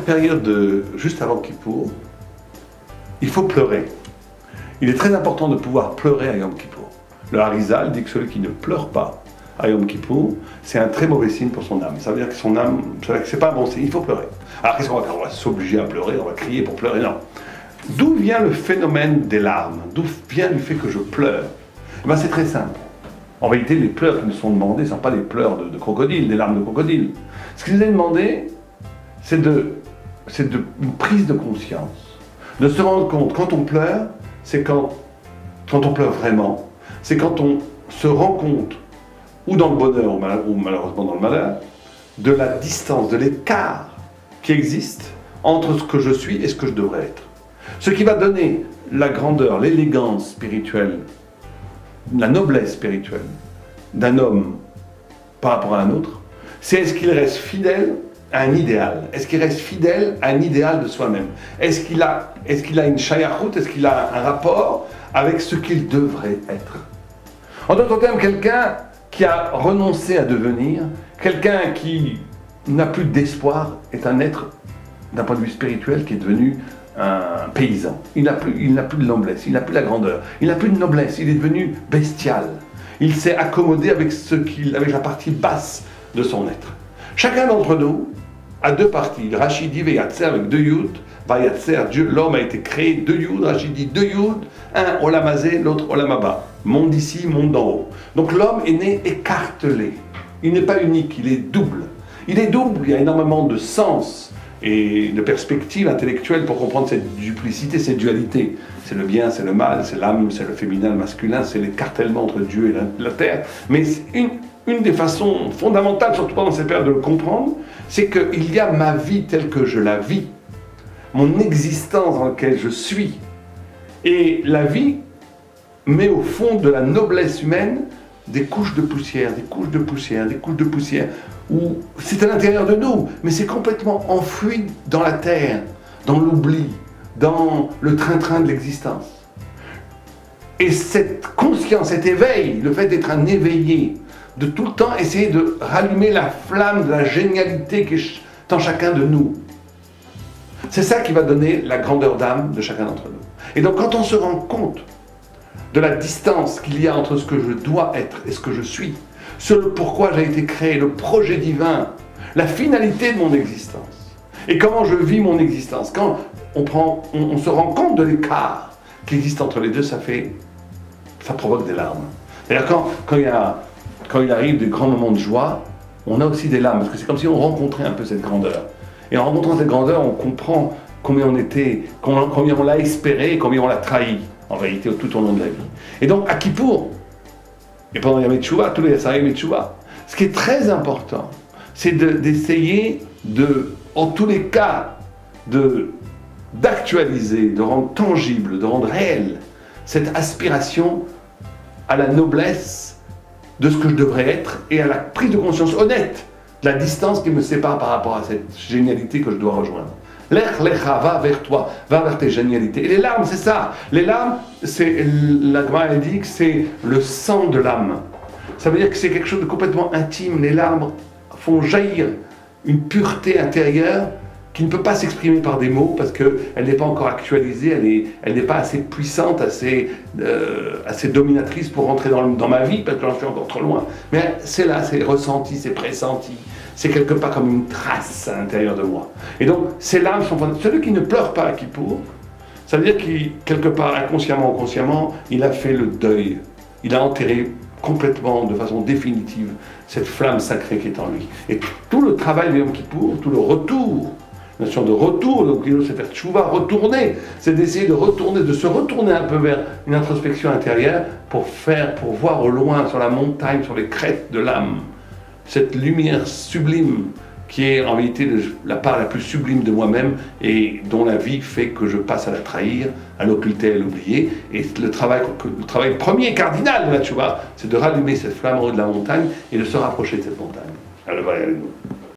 cette période juste avant Kippour, il faut pleurer. Il est très important de pouvoir pleurer à Yom Kippour. Le Harizal dit que celui qui ne pleure pas à Yom Kippour, c'est un très mauvais signe pour son âme. Ça veut dire que son âme, c'est pas un bon signe, il faut pleurer. Alors qu'est-ce qu'on va faire? On va s'obliger à pleurer, on va crier pour pleurer, non. D'où vient le phénomène des larmes? D'où vient le fait que je pleure? Eh ben, c'est très simple. En réalité, les pleurs qui nous sont demandés ne sont pas des pleurs de crocodile, des larmes de crocodile. Ce qui nous est demandé, c'est une prise de conscience, de se rendre compte, quand on pleure, c'est quand on pleure vraiment, c'est quand on se rend compte, ou dans le bonheur, ou malheureusement dans le malheur, de la distance, de l'écart qui existe entre ce que je suis et ce que je devrais être. Ce qui va donner la grandeur, l'élégance spirituelle, la noblesse spirituelle d'un homme par rapport à un autre, c'est est-ce qu'il reste fidèle à un idéal? Est-ce qu'il reste fidèle à un idéal de soi-même? Est-ce qu'il a une shayachut? Est-ce qu'il a un rapport avec ce qu'il devrait être? En d'autres termes, quelqu'un qui a renoncé à devenir, quelqu'un qui n'a plus d'espoir, est un être, d'un point de vue spirituel, qui est devenu un paysan. Il n'a plus de noblesse, il n'a plus la grandeur, il n'a plus de noblesse, il est devenu bestial. Il s'est accommodé avec la partie basse de son être. Chacun d'entre nous a deux parties. Rachid dit Vayatser avec deux yud, Vayatser, Dieu, l'homme a été créé deux yud, Rachid dit deux yud, un olamazé, l'autre olamaba. Monde ici, monde d'en haut. Donc l'homme est né écartelé. Il n'est pas unique, il est double. Il est double, il y a énormément de sens et de perspectives intellectuelles pour comprendre cette duplicité, cette dualité. C'est le bien, c'est le mal, c'est l'âme, c'est le féminin, le masculin, c'est l'écartèlement entre Dieu et la terre. Mais une des façons fondamentales, surtout pendant cette période, de le comprendre, c'est qu'il y a ma vie telle que je la vis, mon existence dans laquelle je suis. Et la vie met au fond de la noblesse humaine des couches de poussière, des couches de poussière, des couches de poussière, où c'est à l'intérieur de nous, mais c'est complètement enfoui dans la terre, dans l'oubli, dans le train-train de l'existence. Et cette conscience, cet éveil, le fait d'être un éveillé, de tout le temps essayer de rallumer la flamme de la génialité qui est dans chacun de nous, c'est ça qui va donner la grandeur d'âme de chacun d'entre nous. Et donc quand on se rend compte de la distance qu'il y a entre ce que je dois être et ce que je suis, ce pourquoi j'ai été créé, le projet divin, la finalité de mon existence, et comment je vis mon existence, quand on se rend compte de l'écart qui existe entre les deux, ça provoque des larmes. D'ailleurs, quand il arrive des grands moments de joie, on a aussi des larmes, parce que c'est comme si on rencontrait un peu cette grandeur. Et en rencontrant cette grandeur, on comprend combien on était, combien on l'a espéré, et combien on l'a trahi, en réalité, tout au long de la vie. Et donc, à Kippour, et pendant Yom Teshuvah, tous les Yom Teshuvah, ce qui est très important, c'est d'essayer en tous les cas, d'actualiser, de rendre tangible, de rendre réelle cette aspiration à la noblesse de ce que je devrais être et à la prise de conscience honnête de la distance qui me sépare par rapport à cette génialité que je dois rejoindre. Lech lecha, va vers toi, va vers tes génialités. Et les larmes, c'est ça. Les larmes, la Gemara dit que c'est le sang de l'âme. Ça veut dire que c'est quelque chose de complètement intime. Les larmes font jaillir une pureté intérieure qui ne peut pas s'exprimer par des mots parce qu'elle n'est pas encore actualisée, elle n'est pas assez puissante, assez dominatrice pour rentrer dans ma vie parce que j'en suis encore trop loin. Mais c'est là, c'est ressenti, c'est pressenti. C'est quelque part comme une trace à l'intérieur de moi. Et donc, ces larmes sont fondamentales. Celui qui ne pleure pas à Kippour, ça veut dire qu'il, quelque part, inconsciemment ou consciemment, il a fait le deuil. Il a enterré complètement, de façon définitive, cette flamme sacrée qui est en lui. Et tout le travail de Yom Kippour, tout le retour, la notion de retour, donc c'est faire tchouva, retourner, c'est d'essayer de se retourner un peu vers une introspection intérieure pour voir au loin, sur la montagne, sur les crêtes de l'âme, cette lumière sublime qui est en réalité la part la plus sublime de moi-même et dont la vie fait que je passe à la trahir, à l'occulter, à l'oublier. Et le travail premier cardinal de la tchouva, c'est de rallumer cette flamme en haut de la montagne et de se rapprocher de cette montagne. Alors, voilà,